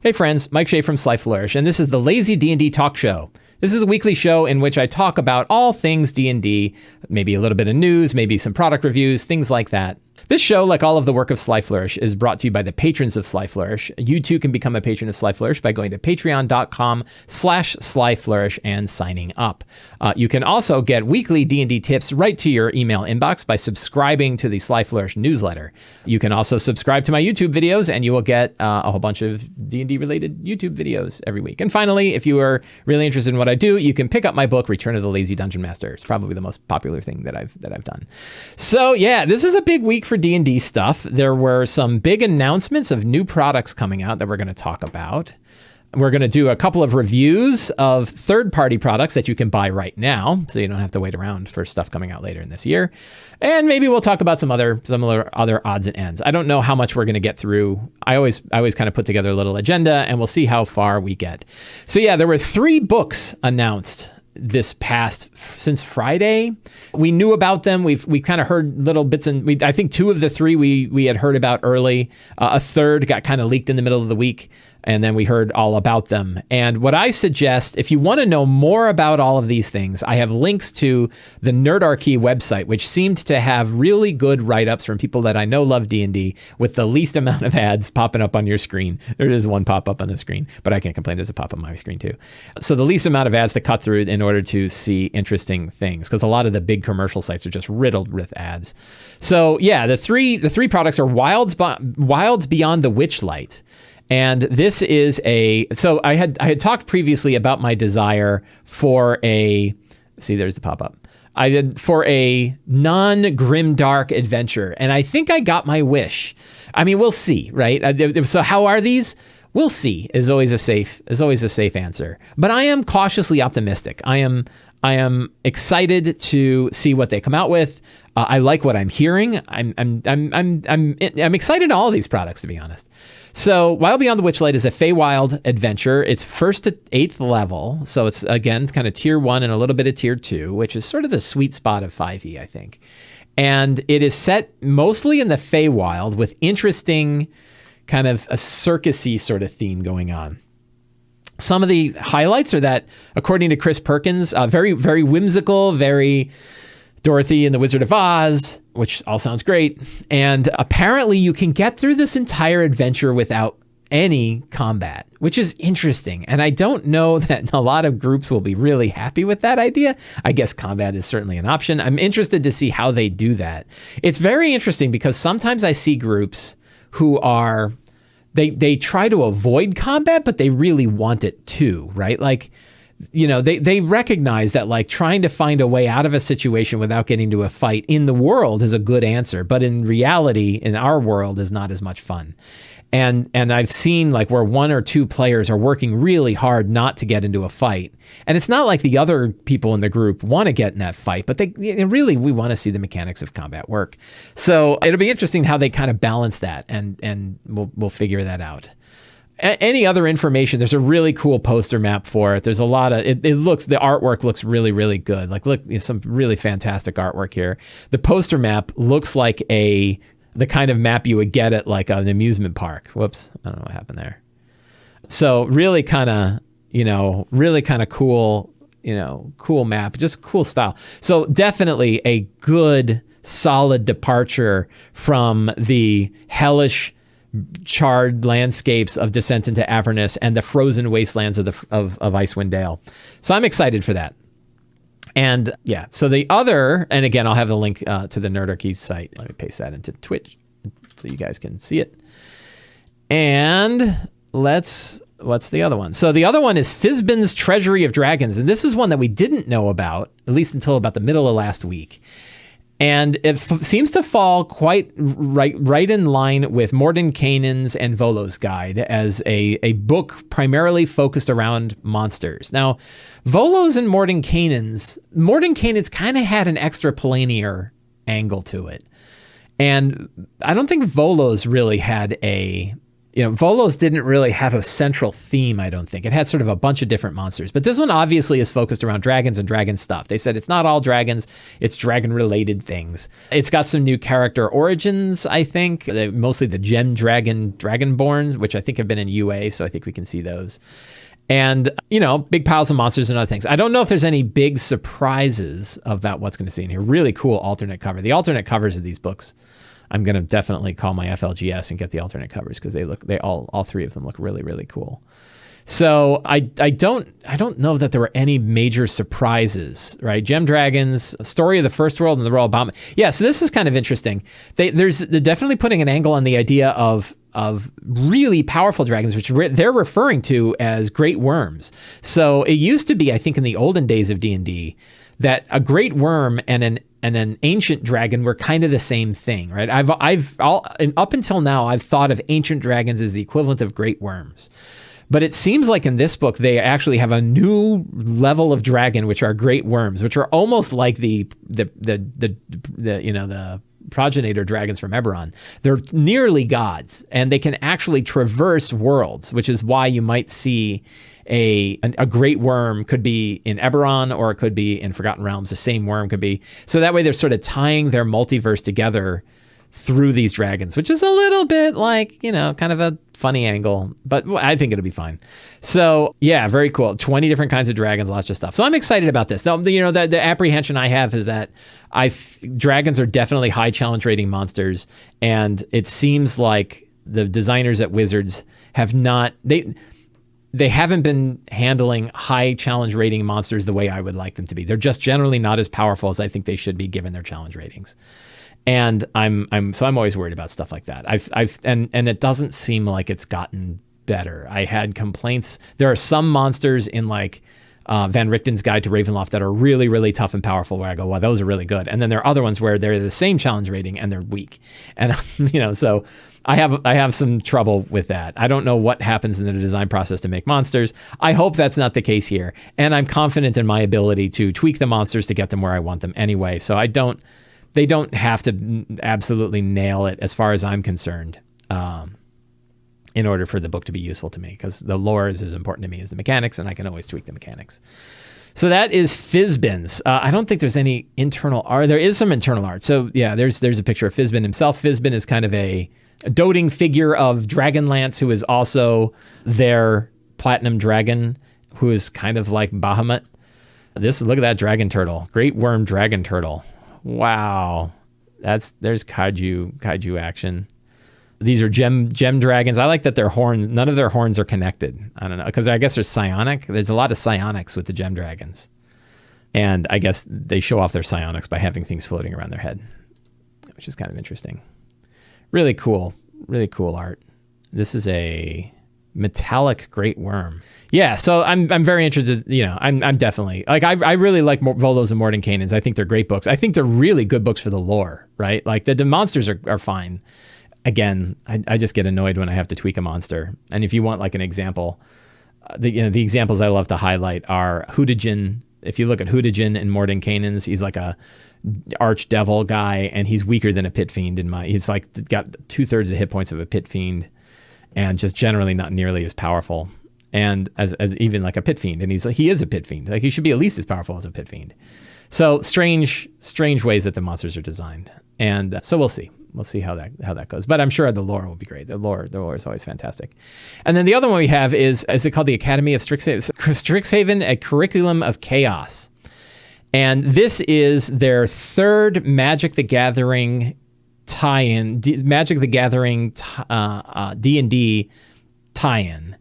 Hey friends, Mike Shea from Sly Flourish, and this is the Lazy D&D Talk Show. This is a weekly show in which I talk about all things D&D, maybe a little bit of news, maybe some product reviews, things like that. This show, like all of the work of Sly Flourish, is brought to you by the patrons of Sly Flourish. You too can become a patron of Sly Flourish by going to patreon.com/Sly Flourish and signing up. You can also get weekly D&D tips right to your email inbox by subscribing to the Sly Flourish newsletter. You can also subscribe to my YouTube videos, and you will get a whole bunch of D&D related YouTube videos every week. And finally, if you are really interested in what I do, you can pick up my book, Return of the Lazy Dungeon Master. It's probably the most popular thing that I've done. So yeah, this is a big week for D&D stuff. There were some big announcements of new products coming out that we're going to talk about. We're going to do a couple of reviews of third-party products that you can buy right now, so you don't have to wait around for stuff coming out later in this year. And maybe we'll talk about some other odds and ends. I don't know how much we're going to get through. I always kind of put together a little agenda, and we'll see how far we get. So yeah, there were 3 books announced since Friday. We knew about them. We kind of heard little bits, and I think 2 of the 3 we had heard about early. A third got kind of leaked in the middle of the week, and then we heard all about them. And what I suggest, if you want to know more about all of these things, I have links to the Nerdarchy website, which seemed to have really good write-ups from people that I know love D&D with the least amount of ads popping up on your screen. There is one pop-up on the screen, but I can't complain. There's a pop-up on my screen too. So the least amount of ads to cut through in order to see interesting things, because a lot of the big commercial sites are just riddled with ads. So yeah, the three products are Wilds Beyond the Witchlight. And this is so I had talked previously about my desire for there's the pop-up. For a non-grimdark adventure, and I think I got my wish. I mean, we'll see, right? So how are these? We'll see is always a safe answer. But I am cautiously optimistic. I am excited to see what they come out with. I like what I'm hearing. I'm excited in all of these products, to be honest. So Wild Beyond the Witchlight is a Feywild adventure. It's 1st to 8th level. So it's kind of tier 1 and a little bit of tier 2, which is sort of the sweet spot of 5e, I think. And it is set mostly in the Feywild with interesting kind of a circus-y sort of theme going on. Some of the highlights are that, according to Chris Perkins, very, very whimsical, very Dorothy and the Wizard of Oz, which all sounds great. And apparently you can get through this entire adventure without any combat, which is interesting. And I don't know that a lot of groups will be really happy with that idea. I guess combat is certainly an option. I'm interested to see how they do that. It's very interesting because sometimes I see groups who are, they try to avoid combat, but they really want it too, right? Like, you know, they recognize that like trying to find a way out of a situation without getting to a fight in the world is a good answer, but in reality, in our world, is not as much fun. And I've seen like where 1 or 2 players are working really hard not to get into a fight. And it's not like the other people in the group want to get in that fight, but we want to see the mechanics of combat work. So it'll be interesting how they kind of balance that, and we'll figure that out. Any other information, there's a really cool poster map for it. There's a lot of, the artwork looks really, really good. Like, look, some really fantastic artwork here. The poster map looks like the kind of map you would get at like an amusement park. Whoops, I don't know what happened there. So really kind of cool, cool map, just cool style. So definitely a good, solid departure from the hellish, charred landscapes of Descent into Avernus and the frozen wastelands of Icewind Dale. So I'm excited for that. And yeah, so the other, and again, I'll have the link to the Nerdarchy site. Let me paste that into Twitch so you guys can see it. And what's the other one? So the other one is Fizban's Treasury of Dragons. And this is one that we didn't know about, at least until about the middle of last week. And it seems to fall quite right in line with Mordenkainen's and Volo's Guide as a book primarily focused around monsters. Now, Volo's and Mordenkainen's kind of had an extra planar angle to it. And I don't think Volo's really had a Volos didn't really have a central theme, I don't think. It had sort of a bunch of different monsters. But this one obviously is focused around dragons and dragon stuff. They said it's not all dragons, it's dragon-related things. It's got some new character origins, I think. Mostly the Gem Dragon Dragonborns, which I think have been in UA, so I think we can see those. And, big piles of monsters and other things. I don't know if there's any big surprises about what's going to see in here. Really cool alternate cover. The alternate covers of these books, I'm going to definitely call my FLGS and get the alternate covers because all three of them look really, really cool. So I don't know that there were any major surprises, right? Gem Dragons, Story of the First World, and the Royal Bomb. Yeah, so this is kind of interesting. They're definitely putting an angle on the idea of really powerful dragons, which they're referring to as great worms. So it used to be, I think, in the olden days of D&D, that a great worm and an ancient dragon were kind of the same thing, right? Up until now, I've thought of ancient dragons as the equivalent of great worms. But it seems like in this book, they actually have a new level of dragon, which are great worms, which are almost like the progenitor dragons from Eberron. They're nearly gods, and they can actually traverse worlds, which is why you might see a great worm could be in Eberron, or it could be in Forgotten Realms. The same worm could be. So that way they're sort of tying their multiverse together through these dragons, which is a little bit like, kind of a funny angle, but I think it'll be fine. So yeah, very cool. 20 different kinds of dragons, lots of stuff. So I'm excited about this. The apprehension I have is that dragons are definitely high challenge rating monsters. And it seems like the designers at Wizards have not, they haven't been handling high challenge rating monsters the way I would like them to be. They're just generally not as powerful as I think they should be given their challenge ratings. And I'm always worried about stuff like that. And it doesn't seem like it's gotten better. I had complaints. There are some monsters in Van Richten's Guide to Ravenloft that are really, really tough and powerful, where I go, well, those are really good. And then there are other ones where they're the same challenge rating and they're weak. And so I have some trouble with that. I don't know what happens in the design process to make monsters. I hope that's not the case here. And I'm confident in my ability to tweak the monsters to get them where I want them anyway. So they don't have to absolutely nail it as far as I'm concerned in order for the book to be useful to me, because the lore is as important to me as the mechanics, and I can always tweak the mechanics. So that is Fizban's. I don't think there's any internal art. There is some internal art. So yeah, there's a picture of Fizban himself. Fizban is kind of a doting figure of Dragonlance, who is also their platinum dragon, who is kind of like Bahamut. Look at that dragon turtle. Great worm dragon turtle. Wow. There's kaiju action. These are gem dragons. I like that none of their horns are connected. I don't know, because I guess they're psionic. There's a lot of psionics with the gem dragons. And I guess they show off their psionics by having things floating around their head, which is kind of interesting. Really cool art. This is a metallic great worm. Yeah, so I'm very interested. I'm definitely I really like Volos and Mordenkainen's. I think they're great books. I think they're really good books for the lore, right? Like the monsters are fine. Again, I just get annoyed when I have to tweak a monster. And if you want like an example, the examples I love to highlight are Hoodagen. If you look at Hoodagen and Mordenkainen's, he's like a archdevil guy, and he's weaker than a pit fiend he's like got 2/3 the hit points of a pit fiend, and just generally not nearly as powerful. And as even like a pit fiend, and he is a pit fiend. Like he should be at least as powerful as a pit fiend. So strange ways that the monsters are designed, and so we'll see how that goes. But I'm sure the lore will be great. The lore is always fantastic. And then the other one we have is it called the Academy of Strixhaven? Strixhaven, a Curriculum of Chaos, and this is their third Magic the Gathering tie-in, Magic the Gathering D&D tie-in.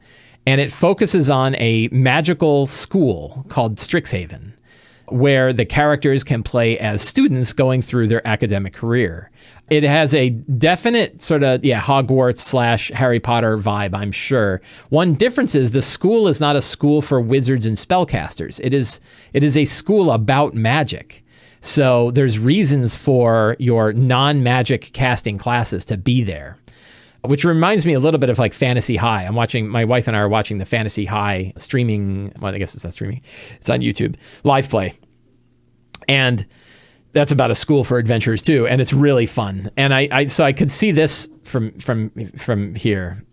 And it focuses on a magical school called Strixhaven, where the characters can play as students going through their academic career. It has a definite sort of, Hogwarts / Harry Potter vibe, I'm sure. One difference is the school is not a school for wizards and spellcasters. It is a school about magic. So there's reasons for your non-magic casting classes to be there, which reminds me a little bit of like Fantasy High. My wife and I are watching the Fantasy High streaming. Well, I guess it's not streaming. It's on YouTube, live play. And that's about a school for adventurers too. And it's really fun. And so I could see this from here.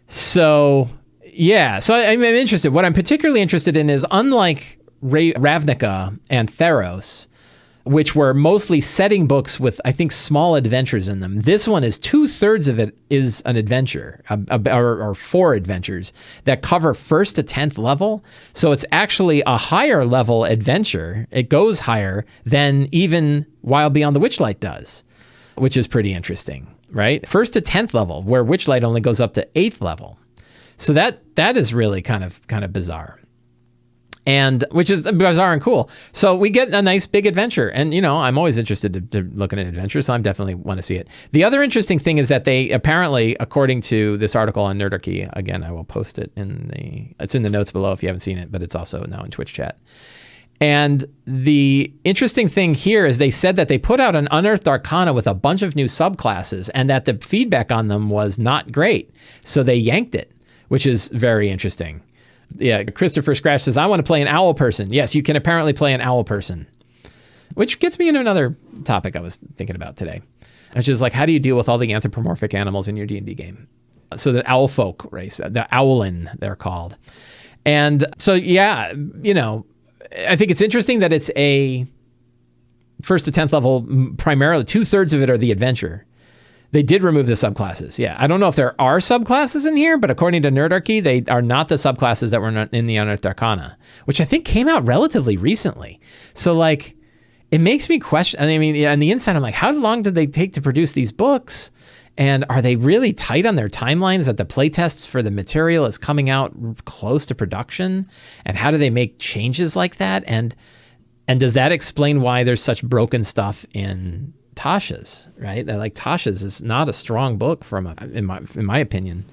So I'm interested. What I'm particularly interested in is, unlike Ravnica and Theros, which were mostly setting books with, I think, small adventures in them, this one is 2/3 of it is an adventure, or 4 adventures that cover 1st to 10th level. So it's actually a higher level adventure. It goes higher than even Wild Beyond the Witchlight does, which is pretty interesting, right? 1st to 10th level, where Witchlight only goes up to 8th level. So that is really kind of bizarre. And which is bizarre and cool. So we get a nice big adventure. And, I'm always interested to looking at adventures, so I definitely want to see it. The other interesting thing is that they apparently, according to this article on Nerdarchy, again, I will post it it's in the notes below if you haven't seen it, but it's also now in Twitch chat. And the interesting thing here is they said that they put out an Unearthed Arcana with a bunch of new subclasses, and that the feedback on them was not great. So they yanked it, which is very interesting. Yeah, Christopher Scratch says, I want to play an owl person. Yes, you can apparently play an owl person. Which gets me into another topic I was thinking about today, which is like, how do you deal with all the anthropomorphic animals in your D&D game? So the owl folk race, the Owlin, they're called. And so, I think it's interesting that it's a 1st to 10th level, primarily 2/3 of it are the adventure. They did remove the subclasses. Yeah, I don't know if there are subclasses in here, but according to Nerdarchy, they are not the subclasses that were not in the Unearthed Arcana, which I think came out relatively recently. So, like, it makes me question. I mean, on the inside, I'm like, how long did they take to produce these books? And are they really tight on their timelines that the playtests for the material is coming out close to production? And how do they make changes like that? And does that explain why there's such broken stuff in Tasha's, right? Like, Tasha's is not a strong book in my opinion.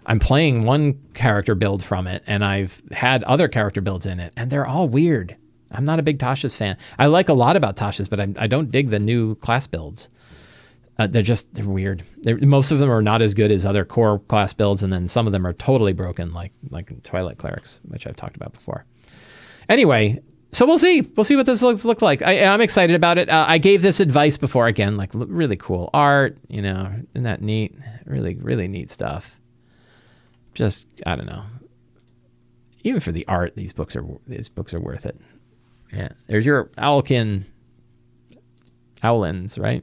I'm playing one character build from it, and I've had other character builds in it, and they're all weird. I'm not a big Tasha's fan. I like a lot about Tasha's, but I don't dig the new class builds. They're weird. Most of them are not as good as other core class builds, and then some of them are totally broken, like Twilight Clerics, which I've talked about before. Anyway, so we'll see. We'll see what this look like. I'm excited about it. I gave this advice before. Again, like, really cool art. Isn't that neat? Really, really neat stuff. Just, I don't know. Even for the art, these books are worth it. Yeah, there's your Owlins, right?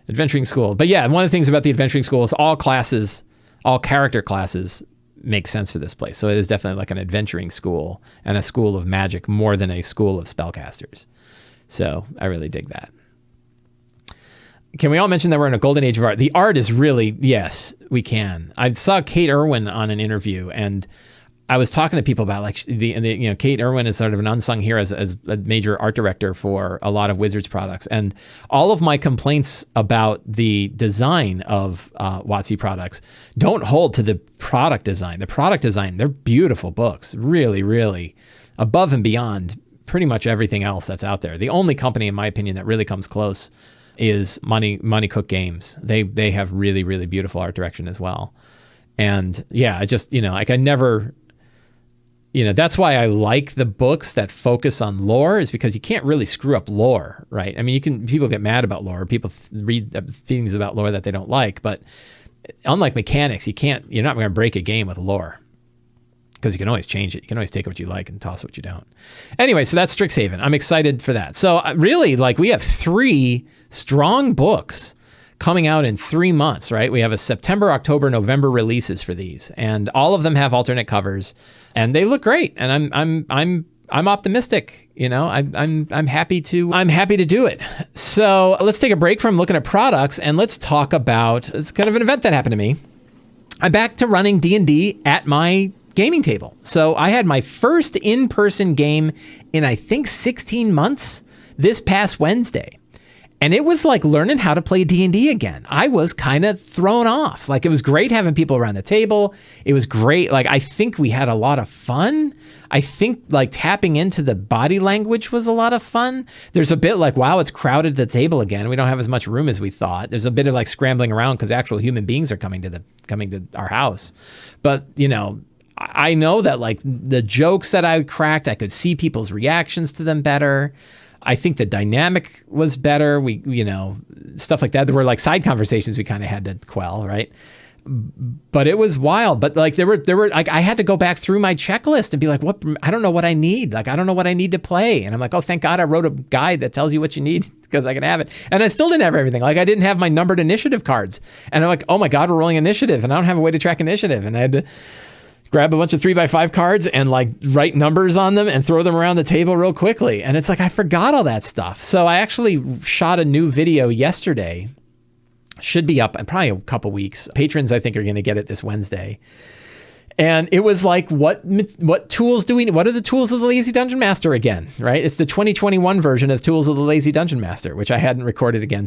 Adventuring School. But yeah, one of the things about the Adventuring School is all character classes make sense for this place. So it is definitely like an adventuring school and a school of magic more than a school of spellcasters. So I really dig that. Can we all mention that we're in a golden age of art? The art is really, yes, we can. I saw Kate Irwin on an interview, and I was talking to people about, like, Kate Irwin is sort of an unsung hero as a major art director for a lot of Wizards products. And all of my complaints about the design of WOTC products don't hold to the product design. The product design, they're beautiful books, really, really above and beyond pretty much everything else that's out there. The only company, in my opinion, that really comes close is Money Cook Games. They have really, really beautiful art direction as well. And yeah, I just, I never... that's why I like the books that focus on lore, is because you can't really screw up lore, right? I mean, people get mad about lore. People read things about lore that they don't like, but unlike mechanics, you're not going to break a game with lore, because you can always change it. You can always take what you like and toss what you don't. Anyway, so that's Strixhaven. I'm excited for that. So really, like, we have 3 strong books coming out in 3 months, right? We have a September, October, November releases for these, and all of them have alternate covers, and they look great. And I'm optimistic. I'm happy to do it. So let's take a break from looking at products, and let's talk about, it's kind of an event that happened to me. I'm back to running D&D at my gaming table. So I had my first in-person game in, I think, 16 months this past Wednesday. And it was like learning how to play D&D again. I was kind of thrown off. Like, it was great having people around the table. It was great. Like, I think we had a lot of fun. I think, like, tapping into the body language was a lot of fun. There's a bit like, wow, it's crowded at the table again. We don't have as much room as we thought. There's a bit of, like, scrambling around because actual human beings are coming to our house. But, I know that, like, the jokes that I cracked, I could see people's reactions to them better. I think the dynamic was better. We, stuff like that. There were, like, side conversations we kind of had to quell, right? But it was wild. But like there were like I had to go back through my checklist and be like, I don't know what I need. Like I don't know what I need to play. And I'm like, oh, thank God I wrote a guide that tells you what you need because I can have it. And I still didn't have everything. Like I didn't have my numbered initiative cards. And I'm like, oh my God, we're rolling initiative, and I don't have a way to track initiative. And I had to grab a bunch of 3x5 cards and like write numbers on them and throw them around the table real quickly. And it's like I forgot all that stuff. So I actually shot a new video yesterday. Should be up in probably a couple weeks. Patrons, I think, are going to get it this Wednesday. And it was like, what tools do we need? What are the tools of the Lazy Dungeon Master again, right? It's the 2021 version of Tools of the Lazy Dungeon Master, which I hadn't recorded again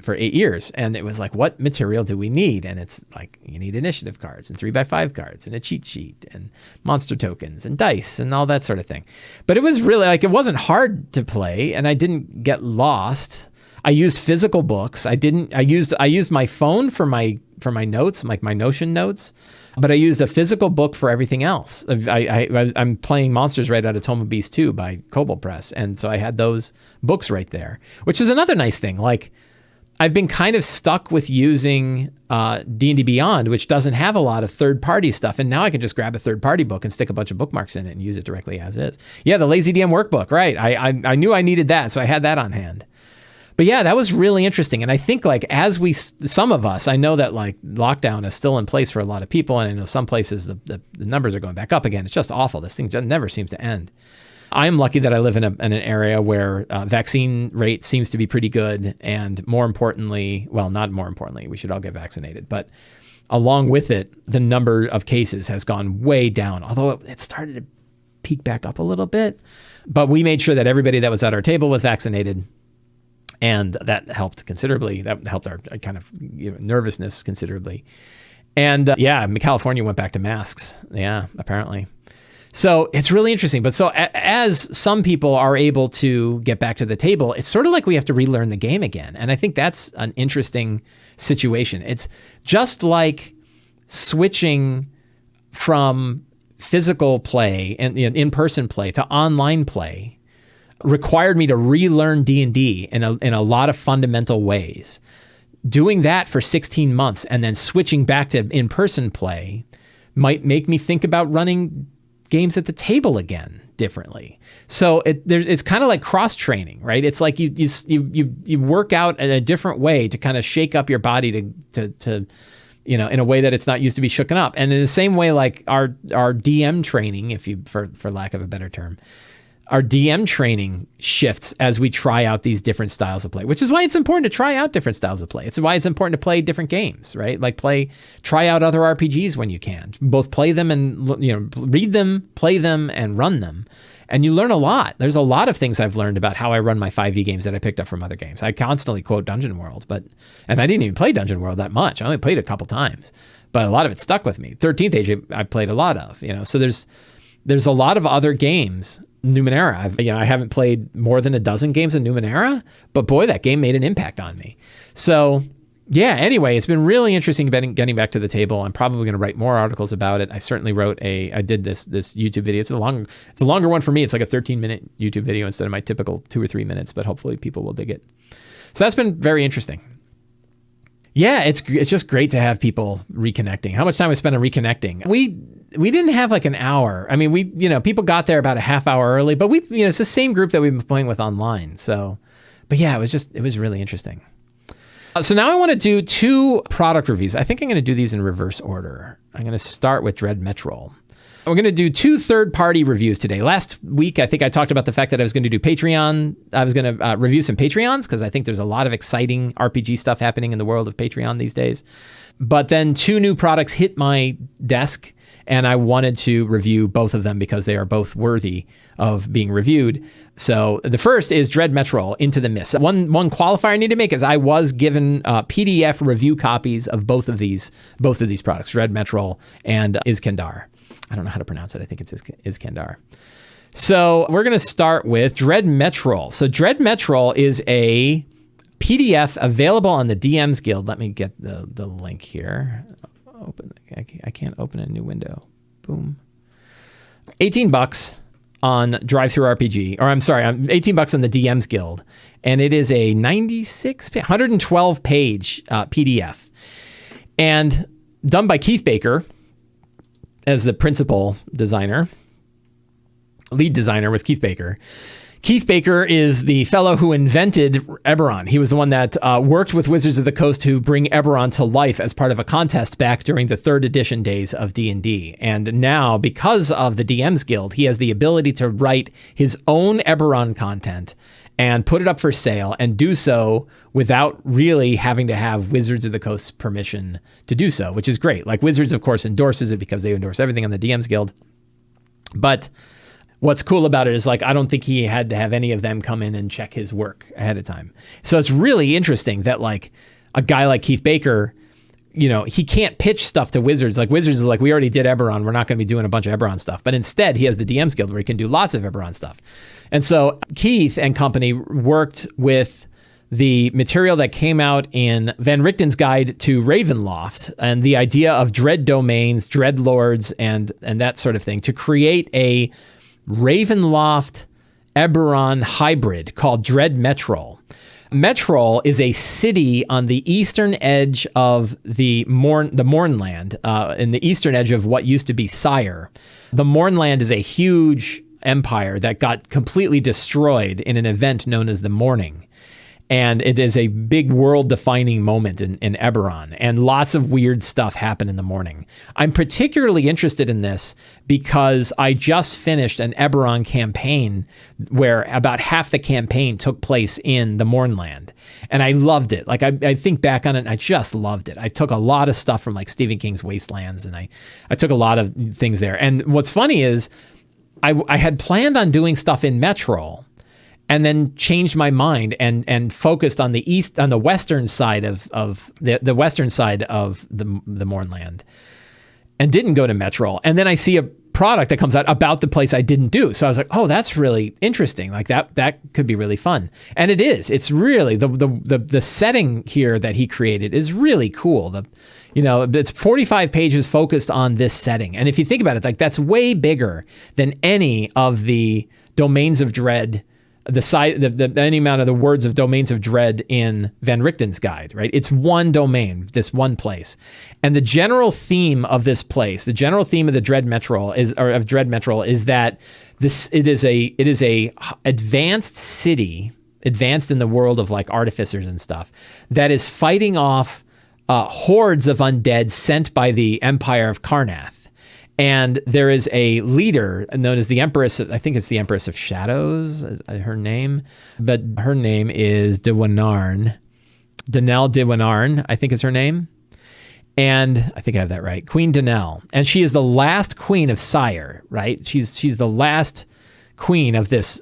for 8 years. And it was like, what material do we need? And it's like, you need initiative cards and 3x5 cards and a cheat sheet and monster tokens and dice and all that sort of thing. But it was really like, it wasn't hard to play, and I didn't get lost. I used physical books. I used my phone for my notes, like my Notion notes, but I used a physical book for everything else. I'm playing Monsters right out of Tome of Beast 2 by Kobold Press, and so I had those books right there, which is another nice thing. Like I've been kind of stuck with using D&D Beyond, which doesn't have a lot of third-party stuff, and now I can just grab a third-party book and stick a bunch of bookmarks in it and use it directly as is. Yeah, the Lazy DM workbook, right? I knew I needed that, so I had that on hand. But yeah, that was really interesting. And I think like some of us, I know that like lockdown is still in place for a lot of people. And I know some places the numbers are going back up again. It's just awful. This thing never seems to end. I'm lucky that I live in an area where vaccine rate seems to be pretty good. And more importantly, well, not more importantly, we should all get vaccinated. But along with it, the number of cases has gone way down, although it started to peak back up a little bit. But we made sure that everybody that was at our table was vaccinated. And that helped considerably. That helped our kind of nervousness considerably. And California went back to masks. Yeah, apparently. So it's really interesting. But so as some people are able to get back to the table, it's sort of like we have to relearn the game again. And I think that's an interesting situation. It's just like switching from physical play and in-person play to online play required me to relearn D&D in a lot of fundamental ways. Doing that for 16 months and then switching back to in-person play might make me think about running games at the table again differently. So it's kind of like cross-training, right? It's like you work out in a different way to kind of shake up your body to in a way that it's not used to be shooken up. And in the same way, like our DM training, for lack of a better term, our DM training shifts as we try out these different styles of play, which is why it's important to try out different styles of play. It's why it's important to play different games, right? Like try out other RPGs when you can. Both play them and read them, play them, and run them. And you learn a lot. There's a lot of things I've learned about how I run my 5e games that I picked up from other games. I constantly quote Dungeon World, and I didn't even play Dungeon World that much. I only played it a couple times, but a lot of it stuck with me. 13th Age I played a lot of, so there's a lot of other games. Numenera, I haven't played more than a dozen games of Numenera, but boy, that game made an impact on me. So yeah, anyway, it's been really interesting getting back to the table. I'm probably going to write more articles about it. I certainly I did this YouTube video. It's a longer one for me. It's like a 13-minute YouTube video instead of my typical 2 or 3 minutes, but hopefully people will dig it. So that's been very interesting. Yeah, it's just great to have people reconnecting. How much time we spent on reconnecting? We didn't have like an hour. I mean, people got there about a half hour early, but it's the same group that we've been playing with online. So, but yeah, it was really interesting. So now I want to do 2 product reviews. I think I'm going to do these in reverse order. I'm going to start with Dread Metrol. We're going to do 2 third-party reviews today. Last week, I think I talked about the fact that I was going to do Patreon. I was going to review some Patreons because I think there's a lot of exciting RPG stuff happening in the world of Patreon these days. But then 2 new products hit my desk, and I wanted to review both of them because they are both worthy of being reviewed. So the first is Dread Metrol, Into the Mist. One qualifier I need to make is I was given PDF review copies of both of these products, Dread Metrol and Iskandar. I don't know how to pronounce it. I think it's Iskandar. So we're going to start with Dread Metrol. So Dread Metrol is a PDF available on the DMs Guild. Let me get the link here. I can't open a new window. Boom. $18 on DriveThruRPG, or I'm sorry, $18 on the DMs Guild, and it is a 112 page PDF. And done by Keith Baker as the principal designer. Lead designer was Keith Baker. Keith Baker is the fellow who invented Eberron. He was the one that worked with Wizards of the Coast to bring Eberron to life as part of a contest back during the 3rd edition days of D&D. And now, because of the DM's Guild, he has the ability to write his own Eberron content and put it up for sale, and do so without really having to have Wizards of the Coast's permission to do so, which is great. Like, Wizards, of course, endorses it because they endorse everything on the DM's Guild. But what's cool about it is, like, I don't think he had to have any of them come in and check his work ahead of time. So it's really interesting that, like, a guy like Keith Baker, you know, he can't pitch stuff to Wizards. Like, Wizards is like, we already did Eberron. We're not going to be doing a bunch of Eberron stuff. But instead, he has the DM's Guild where he can do lots of Eberron stuff. And so Keith and company worked with the material that came out in Van Richten's Guide to Ravenloft and the idea of dread domains, dread lords, and that sort of thing to create a Ravenloft Eberron hybrid called Dread Metrol. Metrol is a city on the eastern edge of the Mournland, in the eastern edge of what used to be Sire. The Mournland is a huge empire that got completely destroyed in an event known as the Mourning. And it is a big world-defining moment in Eberron, and lots of weird stuff happen in the morning. I'm particularly interested in this because I just finished an Eberron campaign where about half the campaign took place in the Mournland, and I loved it. Like, I think back on it, and I just loved it. I took a lot of stuff from, like, Stephen King's Wastelands, and I took a lot of things there. And what's funny is I had planned on doing stuff in Metrol, and then changed my mind and focused on the western side of the western side of the Mournland, and didn't go to Metrol. And then I see a product that comes out about the place I didn't do. So I was like, oh, that's really interesting. Like, that could be really fun. And it is. It's really the setting here that he created is really cool. It's 45 pages focused on this setting. And if you think about it, like, that's way bigger than any of the Domains of Dread, any amount of the words of Domains of Dread in Van Richten's Guide, right? It's one domain, this one place. And the general theme of this place, the general theme of the Dread Metrol is that it is a advanced city, advanced in the world of, like, artificers and stuff, that is fighting off hordes of undead sent by the Empire of Karrnath. And there is a leader known as the Empress, I think it's the Empress of Shadows, is her name. But her name is Denelle de Winarn, I think is her name. And I think I have that right. Queen Denelle. And she is the last queen of Sire, right? She's the last queen of this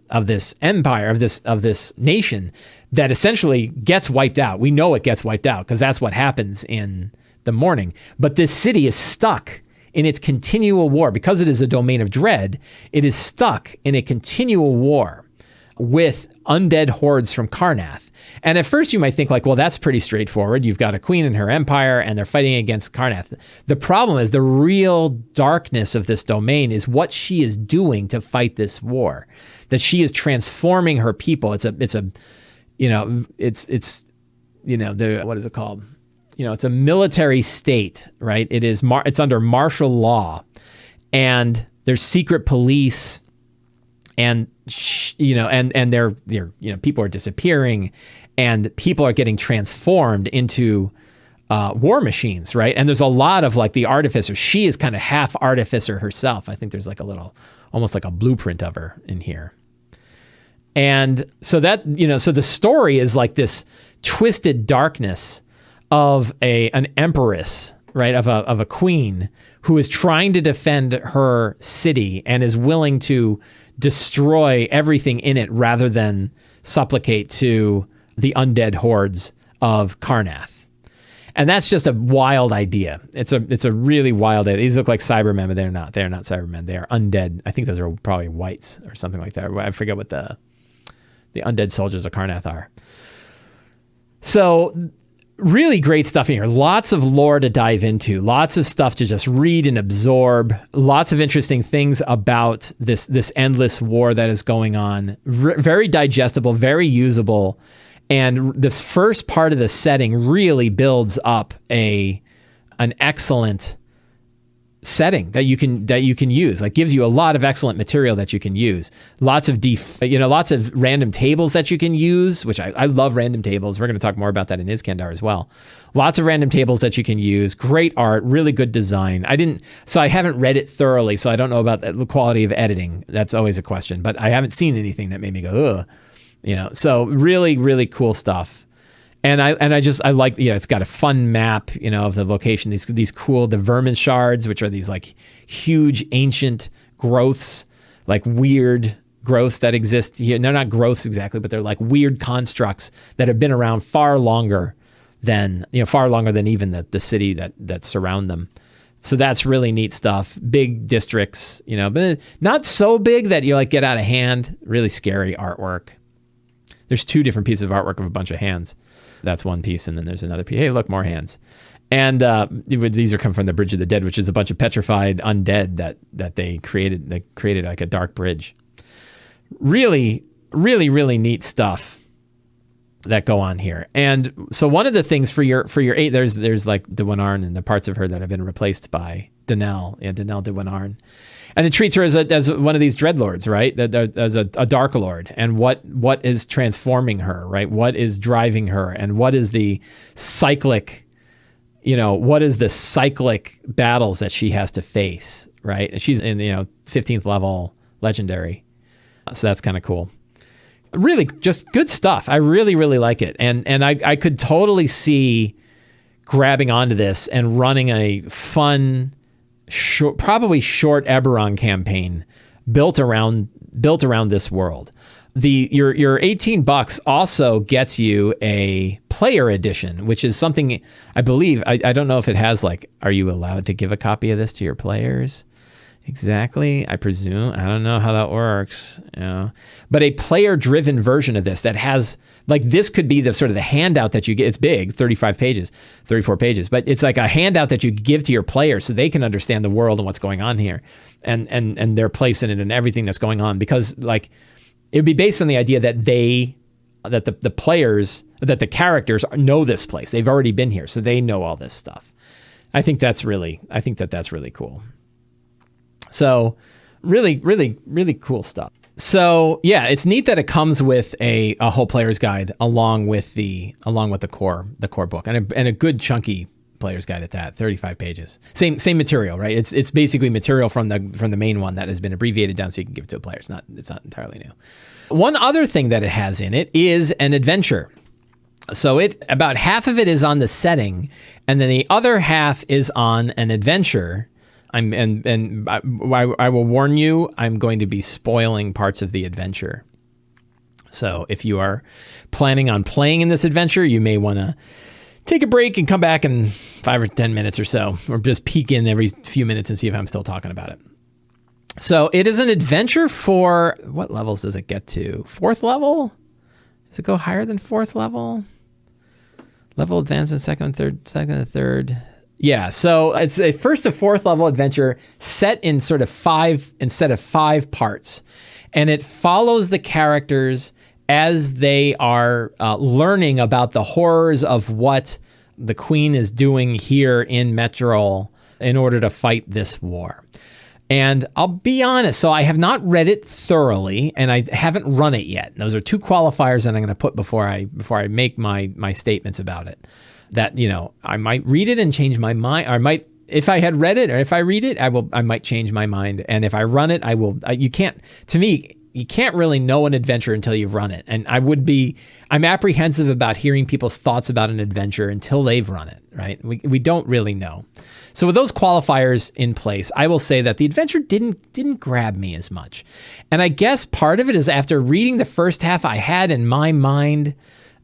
empire, of this nation that essentially gets wiped out. We know it gets wiped out because that's what happens in the morning. But this city is stuck in its continual war. Because it is a domain of dread, it is stuck in a continual war with undead hordes from Karrnath. And at first you might think, like, well, that's pretty straightforward. You've got a queen and her empire, and they're fighting against Karrnath. The problem is the real darkness of this domain is what she is doing to fight this war. That she is transforming her people. It's what is it called? It's a military state, right? It's under martial law, and there's secret police, and they're people are disappearing, and people are getting transformed into war machines, right? And there's a lot of, like, the artificer. She is kind of half artificer herself. I think there's, like, almost like a blueprint of her in here. And so that, so the story is like this twisted darkness of an empress, right, of a queen who is trying to defend her city and is willing to destroy everything in it rather than supplicate to the undead hordes of Karrnath. And that's just a wild idea. It's a really wild idea. These look like Cybermen, but they're not. They're not Cybermen. They are undead. I think those are probably wights or something like that. I forget what the undead soldiers of Karrnath are. So really great stuff in here. Lots of lore to dive into. Lots of stuff to just read and absorb. Lots of interesting things about this endless war that is going on. Very digestible, very usable. And this first part of the setting really builds up a an excellent setting that you can use. Like, gives you a lot of excellent material that you can use. Lots of lots of random tables that you can use, which I love random tables. We're going to talk more about that in Iskandar as well. Lots of random tables that you can use. Great art, really good design. I haven't read it thoroughly, so I don't know about the quality of editing. That's always a question, but I haven't seen anything that made me go, ugh. So really, really cool stuff. And I like, it's got a fun map, of the location, these cool, the vermin shards, which are these like huge ancient growths, like weird growths that exist here. And they're not growths exactly, but they're like weird constructs that have been around far longer than even the city that surround them. So that's really neat stuff. Big districts, but not so big that you like get out of hand. Really scary artwork. There's 2 different pieces of artwork of a bunch of hands. That's one piece, and then there's another piece. Hey, look, more hands. And these are come from the Bridge of the Dead, which is a bunch of petrified undead that they created. They created like a dark bridge. Really, really, really neat stuff that go on here. And so one of the things for your 8, there's like Dwynarn and the parts of her that have been replaced by Donnell. Yeah, Donnell Dwynarn. And it treats her as one of these dreadlords, right? As a dark lord. And what is transforming her, right? What is driving her? And what is the cyclic, battles that she has to face, right? And she's in, 15th level legendary. So that's kind of cool. Really just good stuff. I really, really like it. And I could totally see grabbing onto this and running a fun, probably short Eberron campaign built around this world. Your $18 also gets you a player edition, which is something I believe, I don't know if it has like, are you allowed to give a copy of this to your players? Exactly, I presume. I don't know how that works. But a player-driven version of this that has, like, this could be the sort of the handout that you get. It's big, 34 pages, but it's like a handout that you give to your players so they can understand the world and what's going on here and their place in it and everything that's going on. Because, like, it would be based on the idea that the players, that the characters know this place. They've already been here, so they know all this stuff. I think that's really cool. So really, really, really cool stuff. So yeah, it's neat that it comes with a whole player's guide along with the core book and a good chunky player's guide at that, 35 pages. Same material, right? It's basically material from the main one that has been abbreviated down so you can give it to a player. It's not entirely new. One other thing that it has in it is an adventure. So about half of it is on the setting, and then the other half is on an adventure. I will warn you, I'm going to be spoiling parts of the adventure. So if you are planning on playing in this adventure, you may want to take a break and come back in 5 or 10 minutes or so, or just peek in every few minutes and see if I'm still talking about it. So it is an adventure for, what levels does it get to? 4th level? Does it go higher than 4th level? Level advanced in second and third. Yeah, so it's a 1st to 4th level adventure set in sort of 5 parts. And it follows the characters as they are learning about the horrors of what the Queen is doing here in Metrol in order to fight this war. And I'll be honest, so I have not read it thoroughly, and I haven't run it yet. Those are 2 qualifiers that I'm going to put before I make my statements about it. That, I might read it and change my mind. Or I might, if I had read it or if I read it, I might change my mind. And if I run it, I will. You can't really know an adventure until you've run it. And I'm apprehensive about hearing people's thoughts about an adventure until they've run it, right? We don't really know. So with those qualifiers in place, I will say that the adventure didn't grab me as much. And I guess part of it is after reading the first half, I had in my mind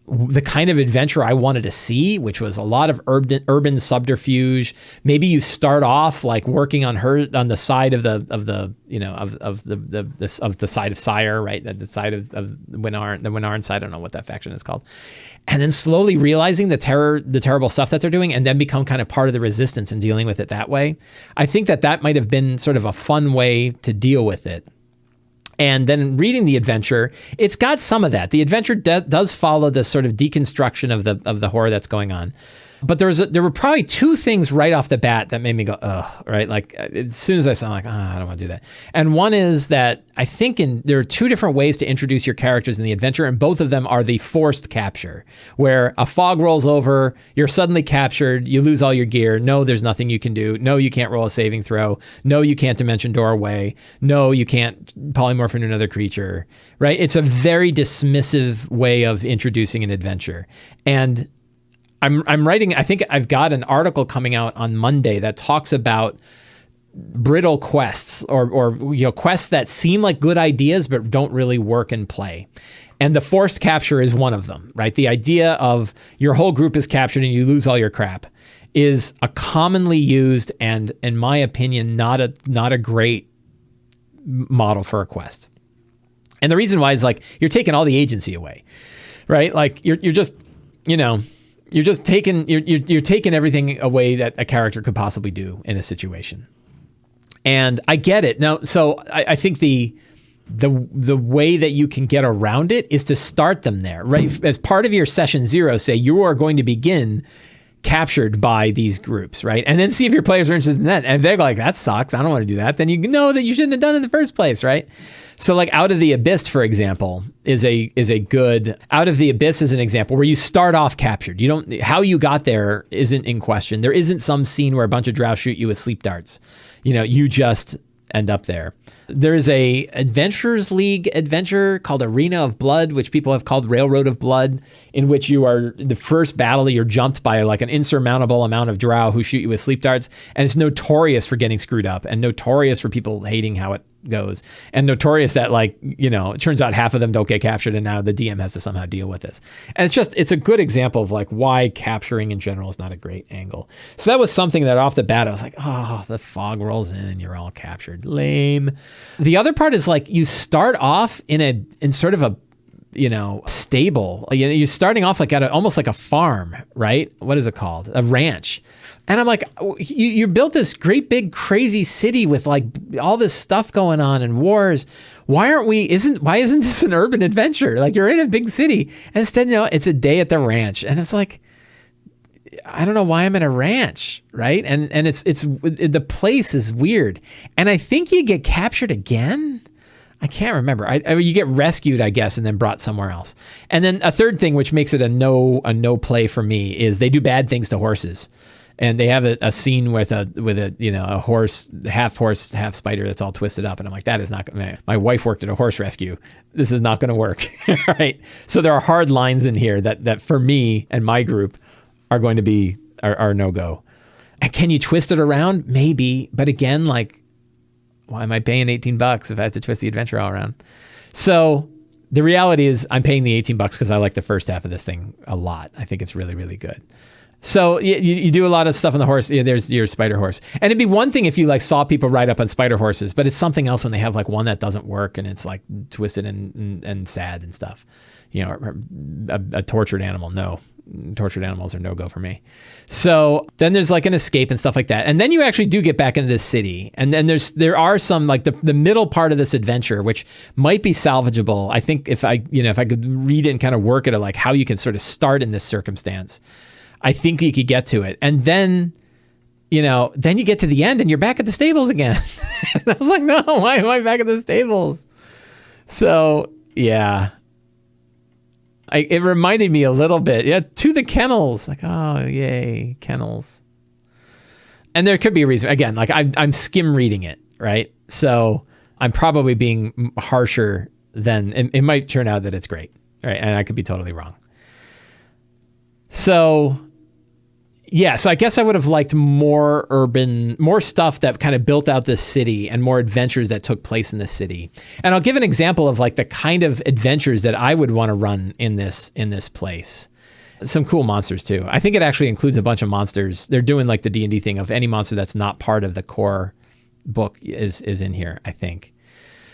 the kind of adventure I wanted to see, which was a lot of urban subterfuge. Maybe you start off like working on the side of the side of Sire, right? The side of Wynarn, the Wynarn side. I don't know what that faction is called. And then slowly realizing the terrible stuff that they're doing, and then become kind of part of the resistance and dealing with it that way. I think that might have been sort of a fun way to deal with it. And then reading the adventure, it's got some of that. The adventure does follow this sort of deconstruction of the horror that's going on. But there were probably two things right off the bat that made me go, ugh, right? Like as soon as I saw, I'm like, I don't want to do that. And one is that I think there are two different ways to introduce your characters in the adventure, and both of them are the forced capture, where a fog rolls over, you're suddenly captured, you lose all your gear. No, there's nothing you can do. No, you can't roll a saving throw. No, you can't dimension door away. No, you can't polymorph into another creature, right? It's a very dismissive way of introducing an adventure. And I'm writing, I think I've got an article coming out on Monday that talks about brittle quests or quests that seem like good ideas but don't really work in play. And the forced capture is one of them, right? The idea of your whole group is captured and you lose all your crap is a commonly used and, in my opinion, not a great model for a quest. And the reason why is like you're taking all the agency away, right? Like you're just, you're just taking you're taking everything away that a character could possibly do in a situation. And I get it. Now, so I think the way that you can get around it is to start them there, right? As part of your session 0, say you are going to begin captured by these groups, right? And then see if your players are interested in that. And they're like, that sucks, I don't want to do that. Then you know that you shouldn't have done it in the first place, right? So like Out of the Abyss, for example, is a good, Out of the Abyss is an example where you start off captured. How you got there isn't in question. There isn't some scene where a bunch of drow shoot you with sleep darts. You just end up there. There's a Adventurers League adventure called Arena of Blood, which people have called Railroad of Blood, in which you are the first battle, you're jumped by like an insurmountable amount of drow who shoot you with sleep darts. And it's notorious for getting screwed up and notorious for people hating how it goes, and notorious that it turns out half of them don't get captured and now the DM has to somehow deal with this. And it's a good example of like why capturing in general is not a great angle. So that was something that off the bat I was like, oh, the fog rolls in and you're all captured. Lame. The other part is like you start off in sort of a stable. You're starting off like almost like a farm, right? What is it called? A ranch. And I'm like, you built this great big crazy city with like all this stuff going on and wars. Why isn't this an urban adventure? Like you're in a big city. And instead, it's a day at the ranch. And it's like, I don't know why I'm in a ranch, right? And it's the place is weird. And I think you get captured again. I can't remember. You get rescued, I guess, and then brought somewhere else. And then a third thing, which makes it a no play for me, is they do bad things to horses. And they have a scene with a horse, half spider that's all twisted up, and I'm like, that is not gonna. My wife worked at a horse rescue. This is not going to work, right? So there are hard lines in here that for me and my group are going to be are no go. And can you twist it around? Maybe, but again, like, why am I paying $18 if I have to twist the adventure all around? So the reality is, I'm paying the $18 because I like the first half of this thing a lot. I think it's really, really good. So you do a lot of stuff on the horse. Yeah, there's your spider horse. And it'd be one thing if you like saw people ride up on spider horses, but it's something else when they have like one that doesn't work and it's like twisted and sad and stuff. A tortured animal. No, tortured animals are no go for me. So then there's like an escape and stuff like that. And then you actually do get back into this city. And then there are some like the middle part of this adventure, which might be salvageable. I think if I could read it and kind of work it, like how you can sort of start in this circumstance, I think you could get to it. And then, then you get to the end and you're back at the stables again. And I was like, no, why am I back at the stables? So, yeah. It reminded me a little bit. Yeah, to the kennels. Like, oh, yay, kennels. And there could be a reason. Again, like I'm skim reading it, right? So I'm probably being harsher than, it might turn out that it's great, right? And I could be totally wrong. So... yeah, so I guess I would have liked more stuff that kind of built out this city and more adventures that took place in the city. And I'll give an example of like the kind of adventures that I would want to run in this place. Some cool monsters too. I think it actually includes a bunch of monsters. They're doing like the D&D thing of any monster that's not part of the core book is in here, I think.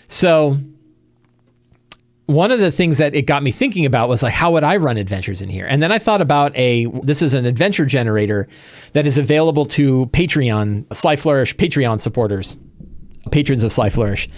So one of the things that it got me thinking about was like, how would I run adventures in here? And then I thought about this is an adventure generator that is available to Patreon, Sly Flourish Patreon supporters, patrons of Sly Flourish.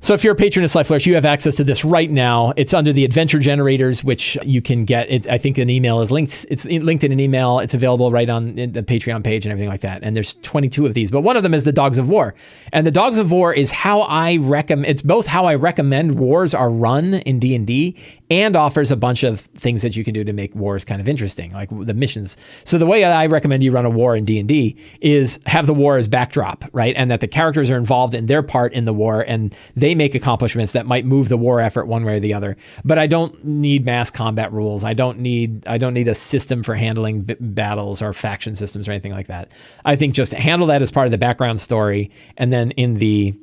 So if you're a patron of Sly Flourish, you have access to this right now. It's under the adventure generators, which you can get. I think an email is linked. It's linked in an email. It's available right on the Patreon page and everything like that. And there's 22 of these, but one of them is the Dogs of War. And the Dogs of War is how I recommend. It's both how I recommend wars are run in D&D and offers a bunch of things that you can do to make wars kind of interesting, like the missions. So the way I recommend you run a war in D&D is have the war as backdrop, right? And that the characters are involved in their part in the war, and they make accomplishments that might move the war effort one way or the other. But I don't need mass combat rules. I don't need a system for handling battles or faction systems or anything like that. I think just handle that as part of the background story, and then in the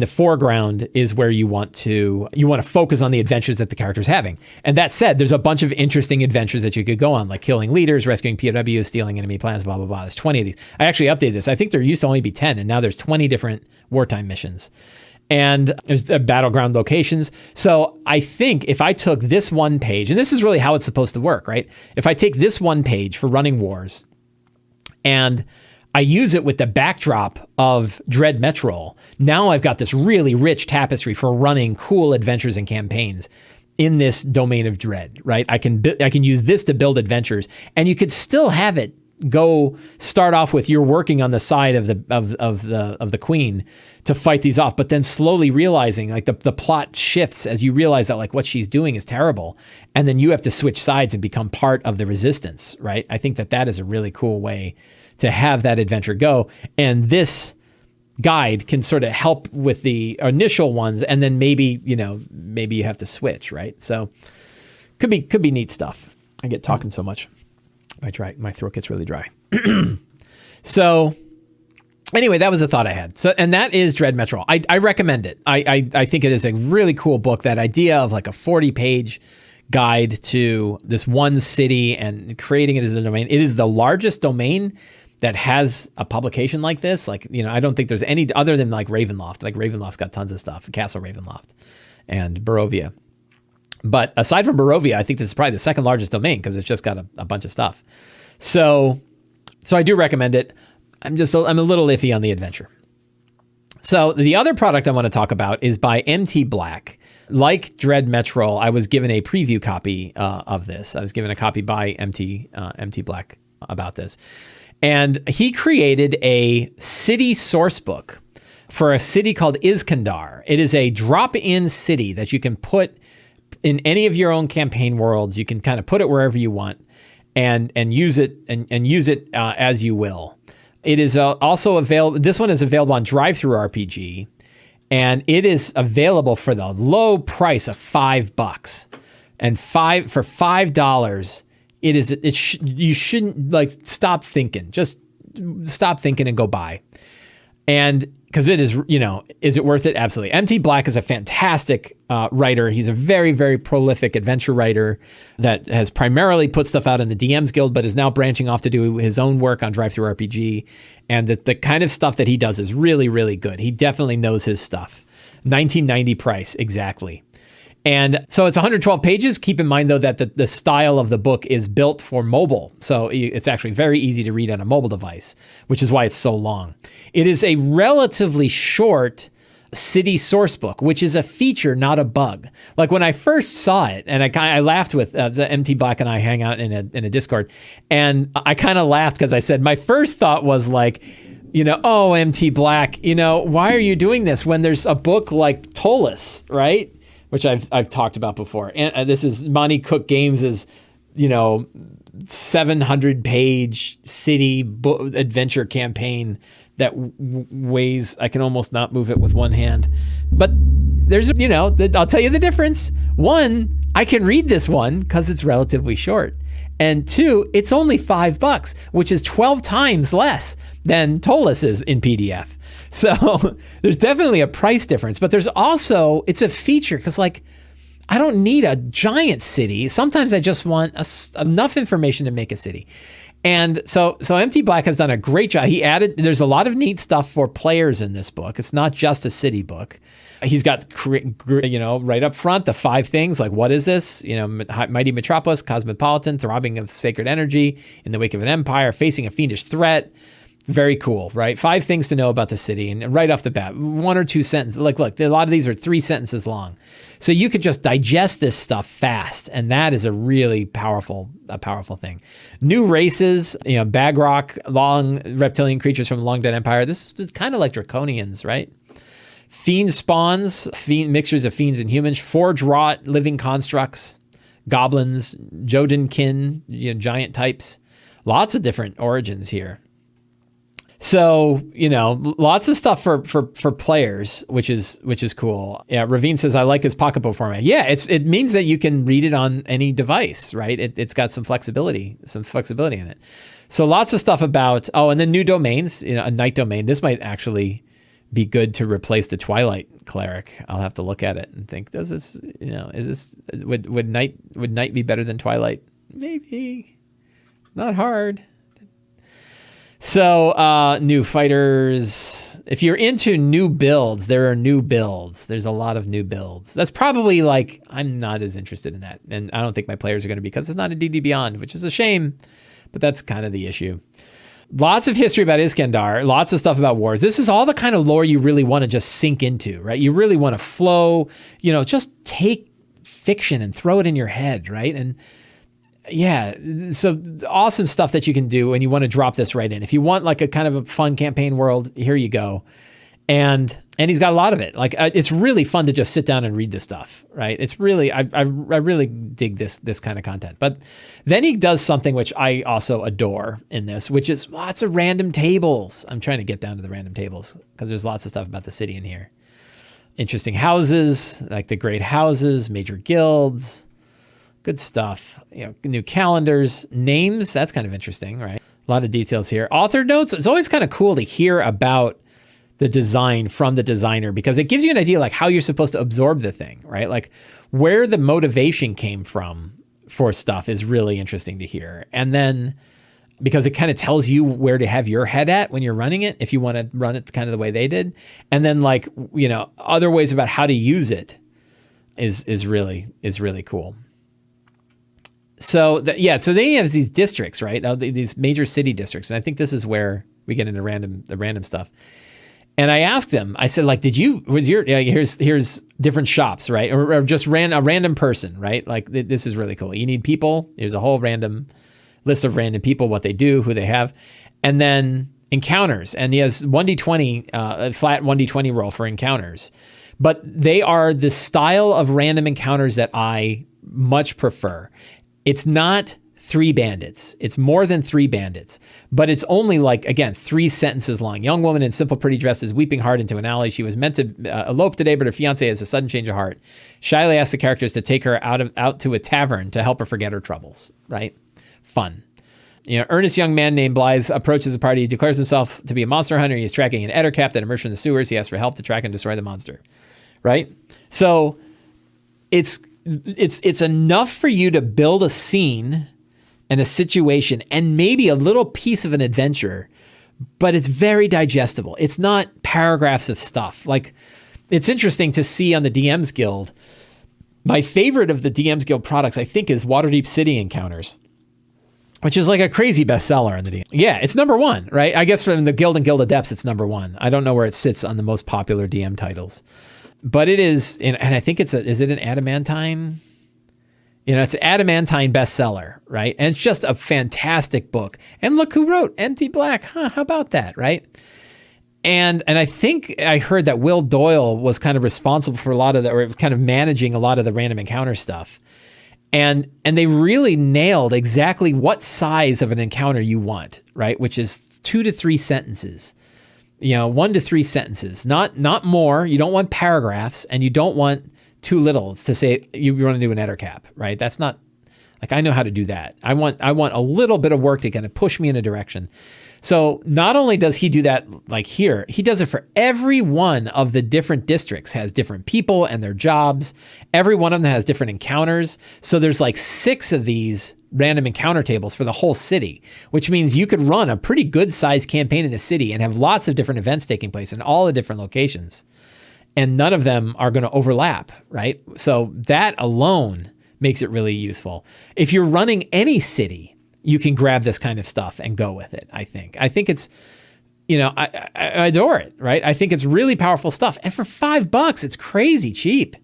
foreground is where you want to focus on the adventures that the character's having. And that said, there's a bunch of interesting adventures that you could go on, like killing leaders, rescuing POWs, stealing enemy plans, blah, blah, blah. There's 20 of these. I actually updated this. I think there used to only be 10, and now there's 20 different wartime missions. And there's battleground locations. So I think if I took this one page, and this is really how it's supposed to work, right? If I take this one page for running wars and I use it with the backdrop of Dread Metrol, now I've got this really rich tapestry for running cool adventures and campaigns in this domain of Dread, right? I can use this to build adventures, and you could still have it go start off with you're working on the side of the queen to fight these off, but then slowly realizing like the plot shifts as you realize that like what she's doing is terrible, and then you have to switch sides and become part of the resistance, right? I think that is a really cool way to have that adventure go, and this guide can sort of help with the initial ones, and then maybe you have to switch, right? So could be neat stuff. I get talking so much. My throat gets really dry. So anyway, that was a thought I had. So, and that is Dread Metrol. I recommend it. I think it is a really cool book. That idea of like a 40-page guide to this one city and creating it as a domain. It is the largest domain that has a publication like this. Like, I don't think there's any other than like Ravenloft. Like Ravenloft's got tons of stuff, Castle Ravenloft and Barovia. But aside from Barovia, I think this is probably the second largest domain because it's just got a bunch of stuff. So I do recommend it. I'm a little iffy on the adventure. So the other product I want to talk about is by MT Black. Like Dread Metrol, I was given a preview copy of this. I was given a copy by MT Black about this. And he created a city sourcebook for a city called Iskandar. It is a drop-in city that you can put in any of your own campaign worlds. You can kind of put it wherever you want and use it and use it as you will. It is also available. This one is available on Drive-Thru RPG, and it is available for the low price of $5. And for $5, you shouldn't like stop thinking. Just stop thinking and go buy. And because it is, is it worth it? Absolutely. MT Black is a fantastic writer. He's a very, very prolific adventure writer that has primarily put stuff out in the DMs Guild, but is now branching off to do his own work on Drive-Thru RPG. And the kind of stuff that he does is really, really good. He definitely knows his stuff. $19.90 price, exactly. And so it's 112 pages. Keep in mind, though, that the style of the book is built for mobile. So it's actually very easy to read on a mobile device, which is why it's so long. It is a relatively short city source book, which is a feature, not a bug. Like when I first saw it, and I laughed with the MT Black and I hang out in a Discord, and I kind of laughed because I said, my first thought was like, oh, MT Black, why are you doing this when there's a book like Ptolus, right? Which I've talked about before. And this is Monty Cook Games' 700-page city adventure campaign that weighs, I can almost not move it with one hand. But there's, I'll tell you the difference. One, I can read this one because it's relatively short. And two, it's only $5, which is 12 times less than Ptolus is in PDF. So there's definitely a price difference, but there's also, it's a feature because like, I don't need a giant city. Sometimes I just want enough information to make a city. And so MT Black has done a great job. There's a lot of neat stuff for players in this book. It's not just a city book. He's got, right up front, the 5 things, like what is this? Mighty metropolis, cosmopolitan, throbbing of sacred energy, in the wake of an empire, facing a fiendish threat. Very cool, right? 5 things to know about the city, and right off the bat, 1 or 2 sentences. Look, a lot of these are 3 sentences long. So you could just digest this stuff fast, and that is a really powerful thing. New races, Bagrock, long reptilian creatures from the Long Dead Empire. This is kind of like Draconians, right? Fiend spawns, mixtures of fiends and humans, forge wrought living constructs, goblins, Jotunkin, giant types. Lots of different origins here. So, lots of stuff for players, which is cool. Yeah, Ravine says, I like his pocketbook format. Yeah, it means that you can read it on any device, right? It's got some flexibility in it. So lots of stuff about, and then new domains, a night domain. This might actually be good to replace the Twilight Cleric. I'll have to look at it and think, does this, would night be better than Twilight? Maybe. Not hard. So, new fighters. If you're into new builds, there are new builds. There's a lot of new builds. That's probably I'm not as interested in that. And I don't think my players are going to be, because it's not a DD Beyond, which is a shame, but that's kind of the issue. Lots of history about Iskandar, lots of stuff about wars. This is all the kind of lore you really want to just sink into, right? You really want to flow, just take fiction and throw it in your head, right? And yeah, so awesome stuff that you can do when you want to drop this right in. If you want a kind of a fun campaign world, here you go. And he's got a lot of it. It's really fun to just sit down and read this stuff, right? It's really, I really dig this kind of content. But then he does something which I also adore in this, which is lots of random tables. I'm trying to get down to the random tables because there's lots of stuff about the city in here. Interesting houses, like the great houses, major guilds. Good stuff. New calendars, names. That's kind of interesting, right? A lot of details here. Author notes. It's always kind of cool to hear about the design from the designer, because it gives you an idea how you're supposed to absorb the thing, right? Where the motivation came from for stuff is really interesting to hear. And then because it kind of tells you where to have your head at when you're running it, if you want to run it kind of the way they did. And then other ways about how to use it is really cool. So so they have these districts, right? These major city districts, and I think this is where we get into the random stuff. And I asked him, I said, here's different shops, right? Or just a random person, right? This is really cool. You need people. There's a whole random list of random people, what they do, who they have, and then encounters. And he has 1d20, a flat 1d20 roll for encounters, but they are the style of random encounters that I much prefer. It's not 3 bandits. It's more than 3 bandits, but it's only 3 sentences long. Young woman in simple, pretty dress is weeping hard into an alley. She was meant to elope today, but her fiance has a sudden change of heart. Shyly asks the characters to take her out to a tavern to help her forget her troubles, right? Fun. Earnest young man named Blythe approaches the party. He declares himself to be a monster hunter. He is tracking an ettercap that emerged from the sewers. He asks for help to track and destroy the monster, right? So it's enough for you to build a scene and a situation and maybe a little piece of an adventure, but it's very digestible. It's not paragraphs of stuff. It's interesting to see on the DM's Guild. My favorite of the DM's Guild products, I think, is Waterdeep City Encounters, which is a crazy bestseller in the DM. Yeah, it's number 1, right? I guess from the Guild and Guild Adepts, it's number 1. I don't know where it sits on the most popular DM titles. But it is, and I think is it an Adamantine? It's an Adamantine bestseller, right? And it's just a fantastic book. And look who wrote Empty Black. How about that, right? And I think I heard that Will Doyle was kind of responsible for a lot of or kind of managing a lot of the random encounter stuff. And they really nailed exactly what size of an encounter you want, right? Which is 2 to 3 sentences. 1 to 3 sentences, not more. You don't want paragraphs, and you don't want too little to say you want to do an ettercap, right? That's not I know how to do that. I want a little bit of work to kind of push me in a direction. So not only does he do that here, he does it for every one of the different districts, has different people and their jobs. Every one of them has different encounters. So there's 6 of these random encounter tables for the whole city, which means you could run a pretty good sized campaign in the city and have lots of different events taking place in all the different locations. And none of them are going to overlap, right? So that alone makes it really useful. If you're running any city, you can grab this kind of stuff and go with it, I think. I think it's I adore it, right? I think it's really powerful stuff. And for $5, it's crazy cheap,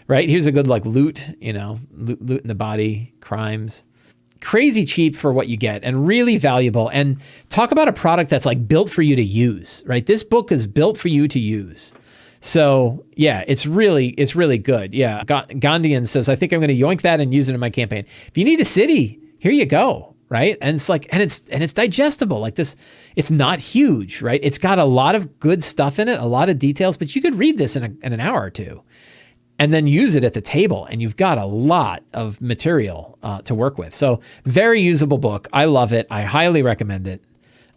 right? Here's a good like loot in the body, crimes. Crazy cheap for what you get and really valuable. And talk about a product that's like built for you to use, right? This book is built for you to use. So yeah, it's really good. Yeah. Gandhian says, I think I'm going to yoink that and use it in my campaign. If you need a city, here you go. Right. And it's like, and it's digestible like this. It's not huge, right? It's got a lot of good stuff in it, a lot of details, but you could read this in an hour or two and then use it at the table. And you've got a lot of material to work with. So very usable book. I love it. I highly recommend it.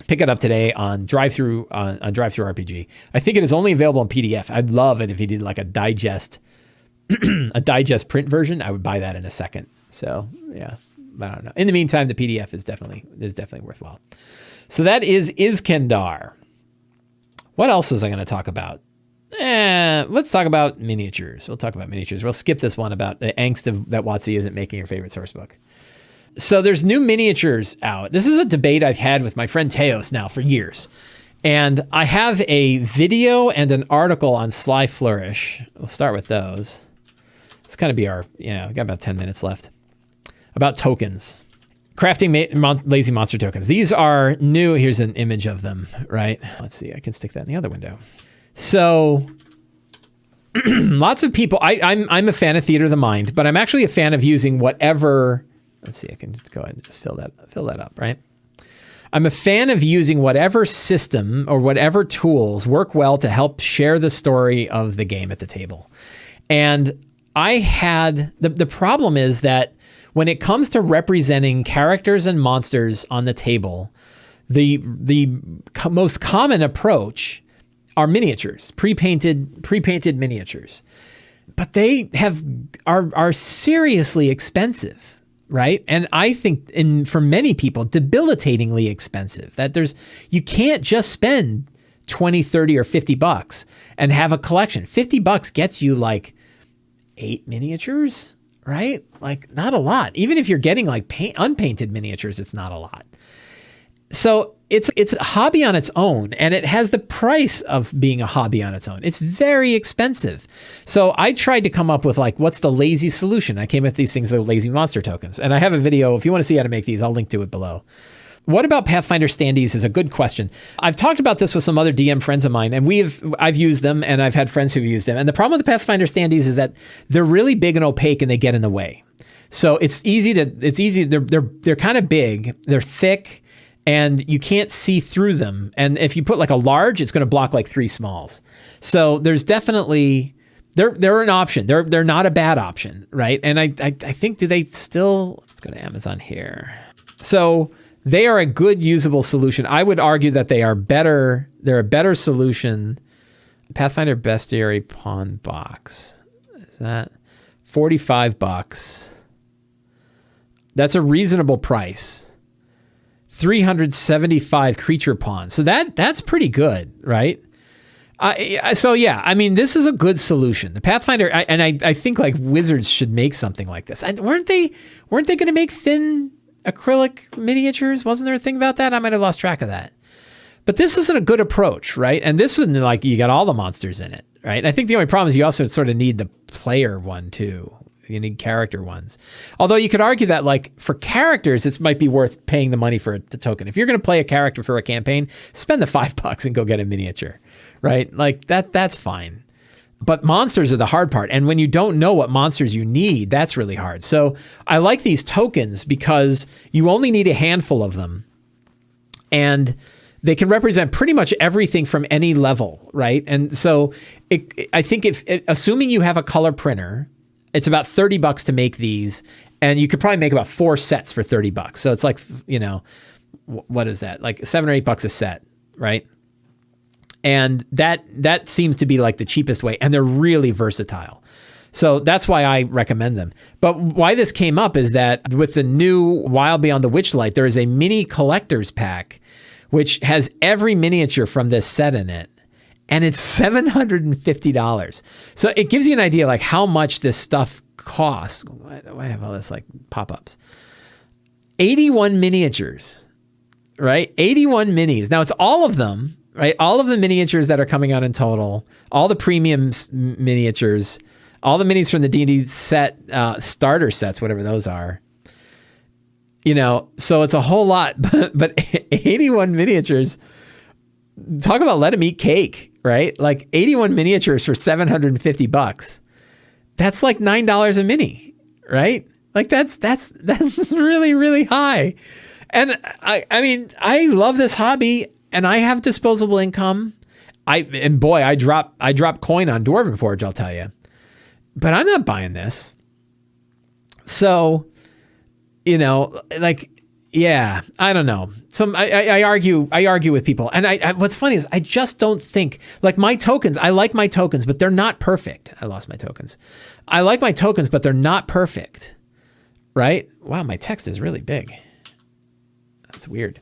Pick it up today on Drive-Thru RPG. I think it is only available in PDF. I'd love it if he did like a digest print version. I would buy that in a second. So yeah. I don't know. In the meantime, the PDF is definitely worthwhile. So that is Iskandar. What else was I going to talk about? Let's talk about miniatures. We'll talk about miniatures. We'll skip this one about the angst of that WOTC isn't making your favorite source book. So there's new miniatures out. This is a debate I've had with my friend Teos now for years. And I have a video and an article on Sly Flourish. We'll start with those. It's kind of be our, we got about 10 minutes left. About tokens. Crafting lazy monster tokens. These are new. Here's an image of them, right? Let's see. I can stick that in the other window. So lots of people, I'm a fan of Theater of the Mind, but I'm actually a fan of using whatever, let's see, I can just go ahead and just fill that up, right? I'm a fan of using whatever system or whatever tools work well to help share the story of the game at the table. And I had, the problem is that when it comes to representing characters and monsters on the table, the most common approach are miniatures, pre-painted miniatures. But they are seriously expensive, right? And I think for many people, debilitatingly expensive. That you can't just spend $20, $30, or $50 and have a collection. $50 gets you like 8 miniatures. Right? Like not a lot. Even if you're getting like unpainted miniatures, it's not a lot. So it's a hobby on its own, and it has the price of being a hobby on its own. It's very expensive. So I tried to come up with like, what's the lazy solution? I came up with these things like lazy monster tokens. And I have a video. If you want to see how to make these, I'll link to it below. What about Pathfinder standees is a good question. I've talked about this with some other DM friends of mine, and I've used them, and I've had friends who've used them. And the problem with the Pathfinder standees is that they're really big and opaque, and they get in the way. So it's easy. They're kind of big, they're thick, and you can't see through them. And if you put like a large, it's going to block like 3 smalls. So there's definitely they're an option. They're not a bad option, right? And I think do they still? Let's go to Amazon here. So they are a good usable solution. I would argue that they are better. They're a better solution. Pathfinder Bestiary Pawn Box. Is that $45? That's a reasonable price. 375 creature pawns. So that's pretty good, right? So yeah, I mean, this is a good solution. The Pathfinder, I think like Wizards should make something like this. Weren't they going to make thin acrylic miniatures? Wasn't there a thing about that? I might have lost track of that. But this isn't a good approach, right? And this one, like, you got all the monsters in it, right? And I think the only problem is you also sort of need the player one too. You need character ones. Although you could argue that, like, for characters, it might be worth paying the money for the token. If you're going to play a character for a campaign, spend the $5 and go get a miniature, right? Like that's fine. But monsters are the hard part. And when you don't know what monsters you need, that's really hard. So I like these tokens because you only need a handful of them. And they can represent pretty much everything from any level, right? And so I think assuming you have a color printer, it's about $30 to make these. And you could probably make about 4 sets for $30. So it's like, what is that? Like $7 or $8 a set, right? And that seems to be like the cheapest way, and they're really versatile. So that's why I recommend them. But why this came up is that with the new Wild Beyond the Witchlight, there is a mini collector's pack, which has every miniature from this set in it. And it's $750. So it gives you an idea like how much this stuff costs. Why do I have all this like pop-ups? 81 miniatures, right? 81 minis. Now it's all of them, right? All of the miniatures that are coming out in total, all the premium miniatures, all the minis from the D&D set, starter sets, whatever those are. So it's a whole lot, but 81 miniatures, talk about let them eat cake, right? Like 81 miniatures for $750. That's like $9 a mini, right? Like that's really, really high. And I mean, I love this hobby and I have disposable income. I drop coin on Dwarven Forge, I'll tell you, but I'm not buying this. So, yeah, I don't know. So I argue with people. And I what's funny is I just don't think, like my tokens, I like my tokens, but they're not perfect. I lost my tokens. I like my tokens, but they're not perfect. Right? Wow, my text is really big. That's weird.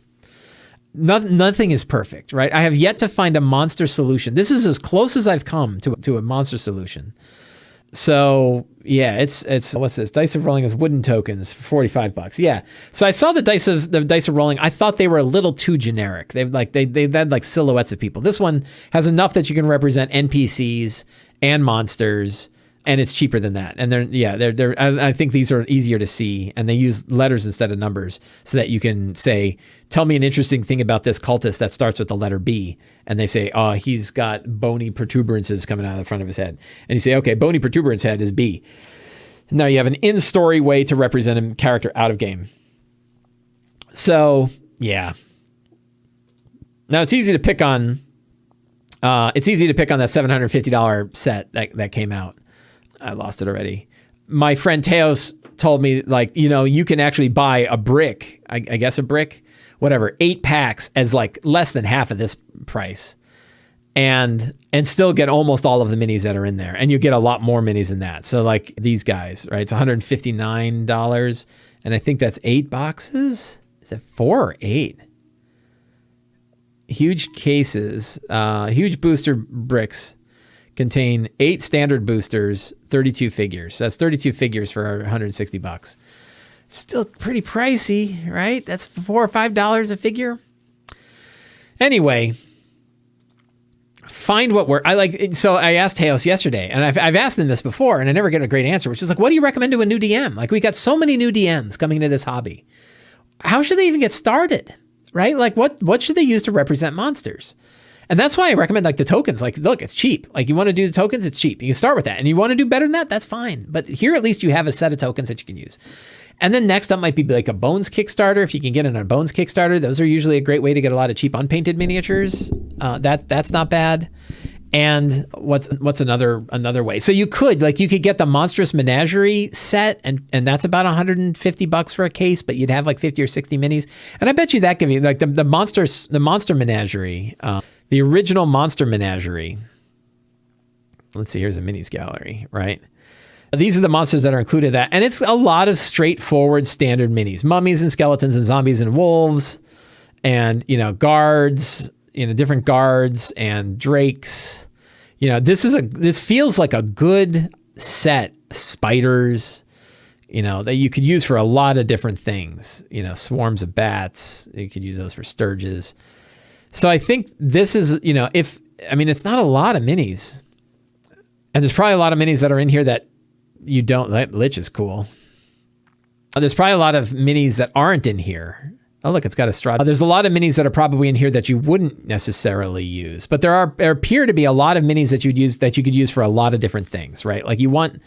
Nothing is perfect, right? I have yet to find a monster solution. This is as close as I've come to a monster solution. So yeah, it's what's this? Dice of Rolling is wooden tokens for $45. Yeah. So I saw the dice of rolling. I thought they were a little too generic. They had like silhouettes of people. This one has enough that you can represent NPCs and monsters, and it's cheaper than that. And I think these are easier to see, and they use letters instead of numbers so that you can say, tell me an interesting thing about this cultist that starts with the letter B. And they say, oh, he's got bony protuberances coming out of the front of his head. And you say, okay, bony protuberance head is B. Now you have an in-story way to represent a character out of game. So, yeah. Now it's easy to pick on that $750 set that came out. I lost it already. My friend Teos told me, like, you can actually buy a brick, I guess a brick, whatever, 8 packs as like less than half of this price, and still get almost all of the minis that are in there. And you get a lot more minis than that. So like these guys, right? It's $159. And I think that's 8 boxes. Is it 4 or 8? Huge cases, huge booster bricks. Contain 8 standard boosters, 32 figures. So that's 32 figures for $160. Still pretty pricey, right? That's $4 or $5 a figure. Anyway, find what I like. So I asked Teos yesterday, and I've asked him this before, and I never get a great answer, which is like, what do you recommend to a new DM? Like, we got so many new DMs coming into this hobby. How should they even get started, right? Like, what should they use to represent monsters? And that's why I recommend like the tokens. Like, look, it's cheap. Like, you want to do the tokens, it's cheap. You can start with that. And you want to do better than that, that's fine. But here at least you have a set of tokens that you can use. And then next up might be like a Bones Kickstarter. If you can get in a Bones Kickstarter, those are usually a great way to get a lot of cheap unpainted miniatures. That's not bad. And what's another way? So you could get the Monstrous Menagerie set, and that's about $150 for a case, but you'd have like 50 or 60 minis. And I bet you that can be like the Monster Menagerie. The original Monster Menagerie. Let's see, here's a minis gallery, right? These are the monsters that are included in that. And it's a lot of straightforward standard minis. Mummies and skeletons and zombies and wolves and, guards, different guards and drakes. This feels like a good set. Spiders, that you could use for a lot of different things. Swarms of bats. You could use those for sturges. So I think this is, it's not a lot of minis. And there's probably a lot of minis that are in here that you don't. That Lich is cool. There's probably a lot of minis that aren't in here. Oh, look, it's got a Strahd. There's a lot of minis that are probably in here that you wouldn't necessarily use. But there appear to be a lot of minis that you could use for a lot of different things, right? Like you want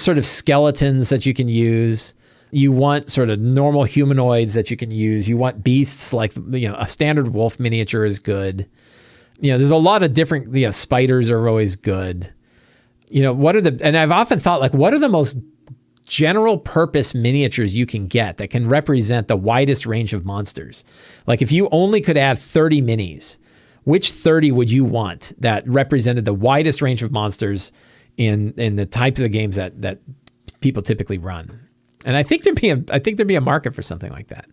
sort of skeletons that you can use. You want sort of normal humanoids that you can use. You want beasts like, a standard wolf miniature is good. There's a lot of different, spiders are always good. And I've often thought, like, what are the most general purpose miniatures you can get that can represent the widest range of monsters? Like, if you only could have 30 minis, which 30 would you want that represented the widest range of monsters in the types of games that people typically run? And I think there'd be a market for something like that.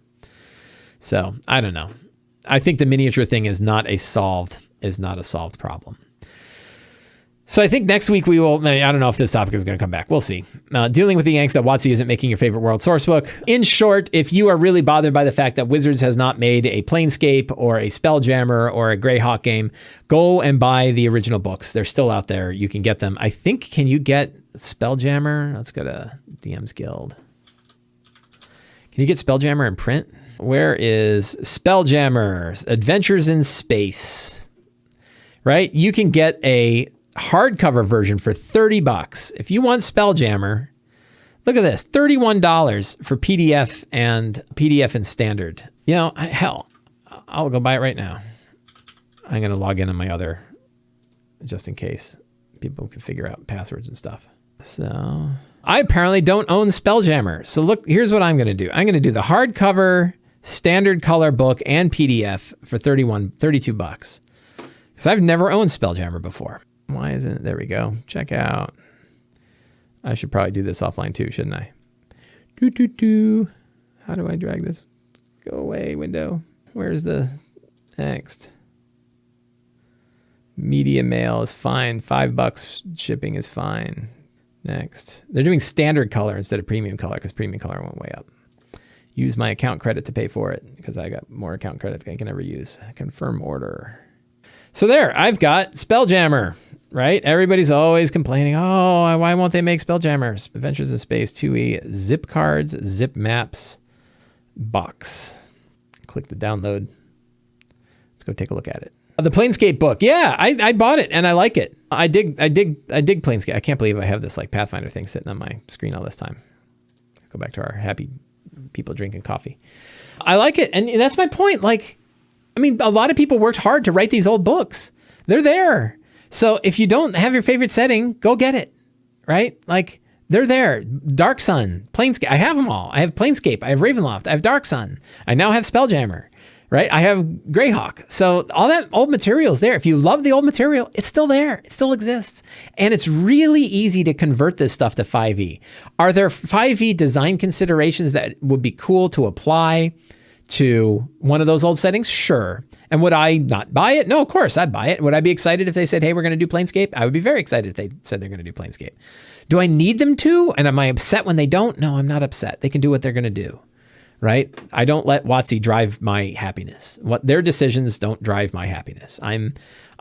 So I don't know. I think the miniature thing is not a solved problem. So I think next week we will, I don't know if this topic is going to come back. We'll see. Dealing with the angst that WOTC isn't making your favorite world sourcebook. In short, if you are really bothered by the fact that Wizards has not made a Planescape or a Spelljammer or a Greyhawk game, go and buy the original books. They're still out there. You can get them. I think, can you get Spelljammer? Let's go to DM's Guild. Can you get Spelljammer in print? Where is Spelljammer? Adventures in Space. Right? You can get a hardcover version for $30. If you want Spelljammer, look at this, $31 for PDF and standard. You know, hell, I'll go buy it right now. I'm going to log in on my other, just in case people can figure out passwords and stuff. So I apparently don't own Spelljammer. So look, here's what I'm going to do. I'm going to do the hardcover standard color book and PDF for $32. Because I've never owned Spelljammer before. Why isn't it? There we go. Check out. I should probably do this offline too, shouldn't I? How do I drag this? Go away, window. Where's the next? Media mail is fine. $5 shipping is fine. Next. They're doing standard color instead of premium color because premium color went way up. Use my account credit to pay for it because I got more account credit than I can ever use. Confirm order. So there, I've got Spelljammer. Right? Everybody's always complaining, oh, why won't they make Spelljammers? Adventures in Space 2E, zip cards, zip maps, box. Click the download. Let's go take a look at it. The Planescape book. Yeah, I bought it and I like it. I dig Planescape. I can't believe I have this like Pathfinder thing sitting on my screen all this time. Go back to our happy people drinking coffee. I like it. And that's my point. Like, I mean, a lot of people worked hard to write these old books. They're there. So if you don't have your favorite setting, go get it, right? Like, they're there. Dark Sun, Planescape. I have them all. I have Planescape. I have Ravenloft. I have Dark Sun. I now have Spelljammer, right? I have Greyhawk. So all that old material is there. If you love the old material, it's still there. It still exists. And it's really easy to convert this stuff to 5e. Are there 5e design considerations that would be cool to apply to one of those old settings? Sure. And would I not buy it? No, of course, I'd buy it. Would I be excited if they said, hey, we're going to do Planescape? I would be very excited if they said they're going to do Planescape. Do I need them to? And am I upset when they don't? No, I'm not upset. They can do what they're going to do, right? I don't let WOTC drive my happiness. What their decisions don't drive my happiness. I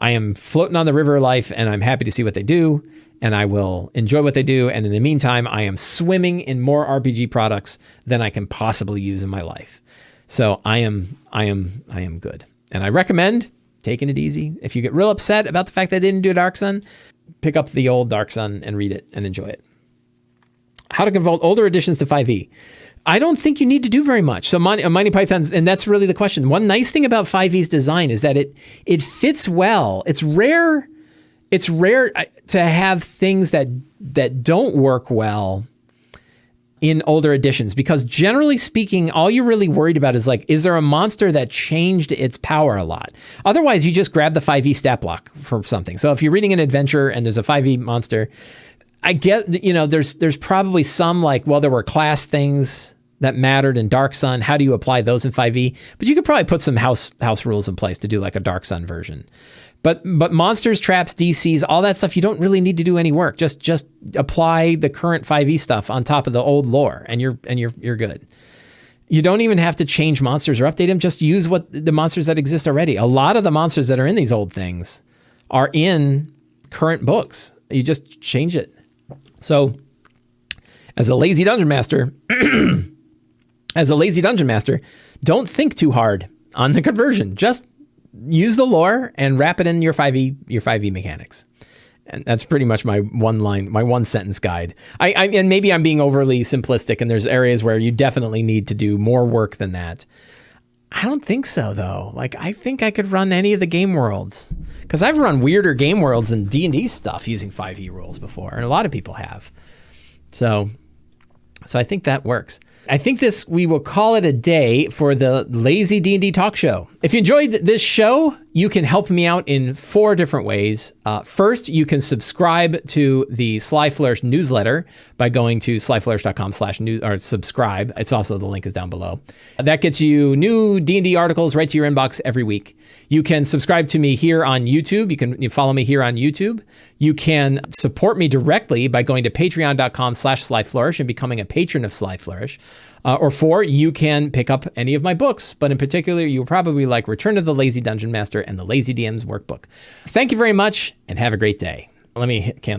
am floating on the river of life, and I'm happy to see what they do, and I will enjoy what they do. And in the meantime, I am swimming in more RPG products than I can possibly use in my life. So I am good. And I recommend taking it easy. If you get real upset about the fact that they didn't do Dark Sun, pick up the old Dark Sun and read it and enjoy it. How to convert older editions to 5e. I don't think you need to do very much. So Monty Python, and that's really the question. One nice thing about 5e's design is that it fits well. It's rare to have things that don't work well in older editions, because generally speaking, all you're really worried about is like, is there a monster that changed its power a lot? Otherwise, you just grab the 5e stat block for something. So if you're reading an adventure and there's a 5e monster, I get, there's probably some like, well, there were class things that mattered in Dark Sun. How do you apply those in 5e? But you could probably put some house rules in place to do like a Dark Sun version. But monsters, traps, DCs, all that stuff, you don't really need to do any work. Just apply the current 5e stuff on top of the old lore, and you're good. You don't even have to change monsters or update them. Just use what the monsters that exist already. A lot of the monsters that are in these old things are in current books. You just change it. So, as a lazy dungeon master, don't think too hard on the conversion. Just use the lore and wrap it in your 5e mechanics. And that's pretty much my one sentence guide. And maybe I'm being overly simplistic, and there's areas where you definitely need to do more work than that. I don't think so, though. Like, I think I could run any of the game worlds, because I've run weirder game worlds than D&D stuff using 5e rules before, and a lot of people have. So I think that works. I think we will call it a day for the Lazy D&D Talk Show. If you enjoyed this show, You can help me out in 4 different ways. First, you can subscribe to the Sly Flourish newsletter by going to slyflourish.com/news or subscribe. It's also, the link is down below. That gets you new D&D articles right to your inbox every week. You can subscribe to me here on YouTube. You follow me here on YouTube. You can support me directly by going to patreon.com/slyflourish and becoming a patron of Sly Flourish. Or 4, you can pick up any of my books, but in particular, you'll probably like Return of the Lazy Dungeon Master and the Lazy DM's Workbook. Thank you very much, and have a great day. Let me cancel.